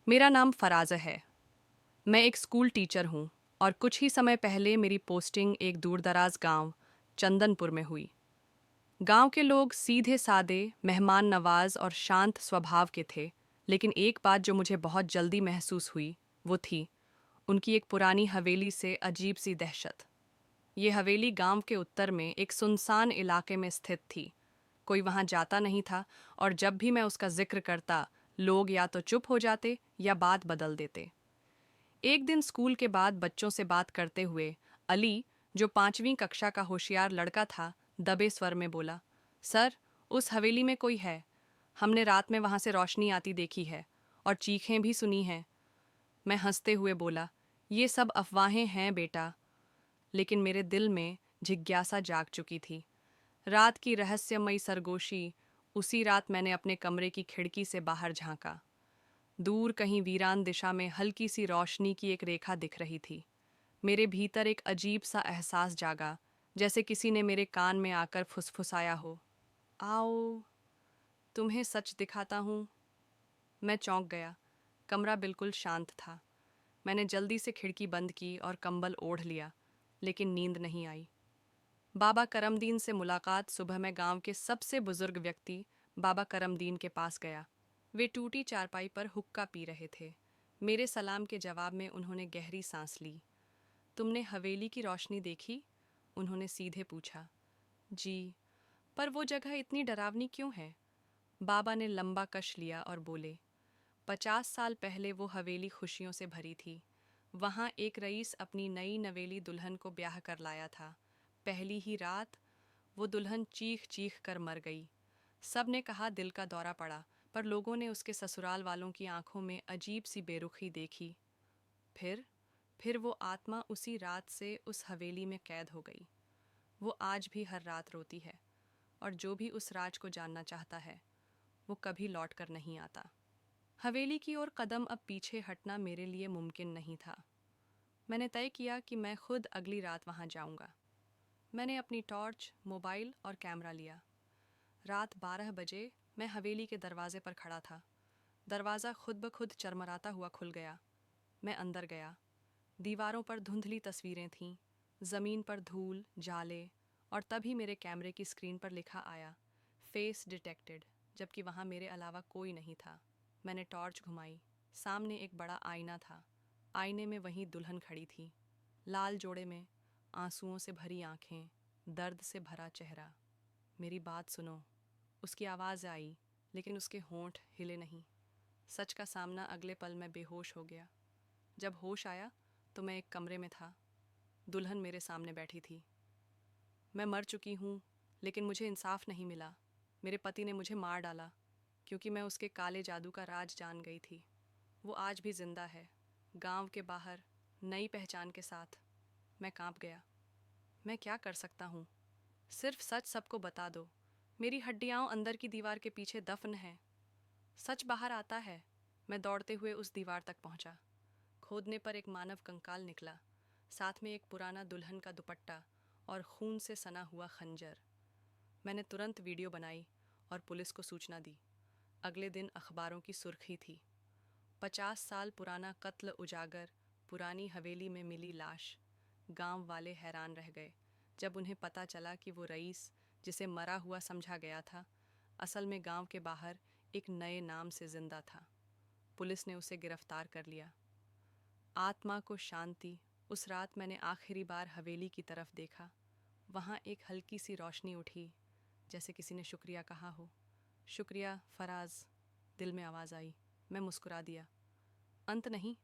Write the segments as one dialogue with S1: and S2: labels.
S1: मेरा नाम फराज़ है। मैं एक स्कूल टीचर हूँ और कुछ ही समय पहले मेरी पोस्टिंग एक दूरदराज गांव चंदनपुर में हुई। गांव के लोग सीधे सादे, मेहमान नवाज और शांत स्वभाव के थे, लेकिन एक बात जो मुझे बहुत जल्दी महसूस हुई, वो थी उनकी एक पुरानी हवेली से अजीब सी दहशत। ये हवेली गांव के उत्तर में एक सुनसान इलाके में स्थित थी। कोई वहां जाता नहीं था और जब भी मैं उसका जिक्र करता, लोग या तो चुप हो जाते या बात बदल देते। एक दिन स्कूल के बाद बच्चों से बात करते हुए अली, जो 5वीं कक्षा का होशियार लड़का था, दबे स्वर में बोला, सर, उस हवेली में कोई है। हमने रात में वहां से रोशनी आती देखी है और चीखें भी सुनी हैं। मैं हंसते हुए बोला, ये सब अफवाहें हैं बेटा। लेकिन मेरे दिल में जिज्ञासा जाग चुकी थी। रात की रहस्यमयी सरगोशी। उसी रात मैंने अपने कमरे की खिड़की से बाहर झांका। दूर कहीं वीरान दिशा में हल्की सी रोशनी की एक रेखा दिख रही थी। मेरे भीतर एक अजीब सा एहसास जागा, जैसे किसी ने मेरे कान में आकर फुसफुसाया हो, आओ, तुम्हें सच दिखाता हूँ। मैं चौंक गया। कमरा बिल्कुल शांत था। मैंने जल्दी से खिड़की बंद की और कंबल ओढ़ लिया, लेकिन नींद नहीं आई। बाबा करमदीन से मुलाकात। सुबह मैं गांव के सबसे बुजुर्ग व्यक्ति बाबा करमदीन के पास गया। वे टूटी चारपाई पर हुक्का पी रहे थे। मेरे सलाम के जवाब में उन्होंने गहरी सांस ली। तुमने हवेली की रोशनी देखी? उन्होंने सीधे पूछा। जी, पर वो जगह इतनी डरावनी क्यों है? बाबा ने लंबा कश लिया और बोले, 50 साल पहले वो हवेली खुशियों से भरी थी। वहाँ एक रईस अपनी नई नवेली दुल्हन को ब्याह कर लाया था। पहली ही रात वो दुल्हन चीख चीख कर मर गई। सब ने कहा दिल का दौरा पड़ा, पर लोगों ने उसके ससुराल वालों की आंखों में अजीब सी बेरुखी देखी। फिर वो आत्मा उसी रात से उस हवेली में कैद हो गई। वो आज भी हर रात रोती है, और जो भी उस राज को जानना चाहता है, वो कभी लौट कर नहीं आता। हवेली की ओर कदम अब पीछे हटना मेरे लिए मुमकिन नहीं था। मैंने तय किया कि मैं खुद अगली रात वहां जाऊंगा। मैंने अपनी टॉर्च, मोबाइल और कैमरा लिया। रात 12 बजे मैं हवेली के दरवाजे पर खड़ा था। दरवाज़ा खुद ब खुद चरमराता हुआ खुल गया। मैं अंदर गया। दीवारों पर धुंधली तस्वीरें थीं, ज़मीन पर धूल, जाले, और तभी मेरे कैमरे की स्क्रीन पर लिखा आया, फेस डिटेक्टेड, जबकि वहाँ मेरे अलावा कोई नहीं था। मैंने टॉर्च घुमाई। सामने एक बड़ा आईना था। आईने में वही दुल्हन खड़ी थी, लाल जोड़े में, आंसुओं से भरी आंखें, दर्द से भरा चेहरा। मेरी बात सुनो। उसकी आवाज़ आई, लेकिन उसके होंठ हिले नहीं। सच का सामना अगले पल में बेहोश हो गया। जब होश आया तो मैं एक कमरे में था। दुल्हन मेरे सामने बैठी थी। मैं मर चुकी हूँ, लेकिन मुझे इंसाफ नहीं मिला। मेरे पति ने मुझे मार डाला, क्योंकि मैं उसके काले जादू का राज जान गई थी। वो आज भी जिंदा है, गांव के बाहर, नई पहचान के साथ। मैं कांप गया। मैं क्या कर सकता हूँ? सिर्फ सच सबको बता दो। मेरी हड्डियाँ अंदर की दीवार के पीछे दफन है। सच बाहर आता है। मैं दौड़ते हुए उस दीवार तक पहुंचा। खोदने पर एक मानव कंकाल निकला, साथ में एक पुराना दुल्हन का दुपट्टा और खून से सना हुआ खंजर। मैंने तुरंत वीडियो बनाई और पुलिस को सूचना दी। अगले दिन अखबारों की सुर्खी थी, 50 साल पुराना कत्ल उजागर, पुरानी हवेली में मिली लाश। गांव वाले हैरान रह गए जब उन्हें पता चला कि वो रईस, जिसे मरा हुआ समझा गया था, असल में गांव के बाहर एक नए नाम से जिंदा था। पुलिस ने उसे गिरफ्तार कर लिया। आत्मा को शांति। उस रात मैंने आखिरी बार हवेली की तरफ देखा। वहाँ एक हल्की सी रोशनी उठी, जैसे किसी ने शुक्रिया कहा हो। शुक्रिया फराज, दिल में आवाज़ आई। मैं मुस्कुरा दिया। अंत नहीं,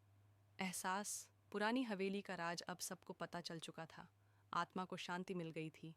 S1: एहसास। पुरानी हवेली का राज अब सबको पता चल चुका था। आत्मा को शांति मिल गई थी।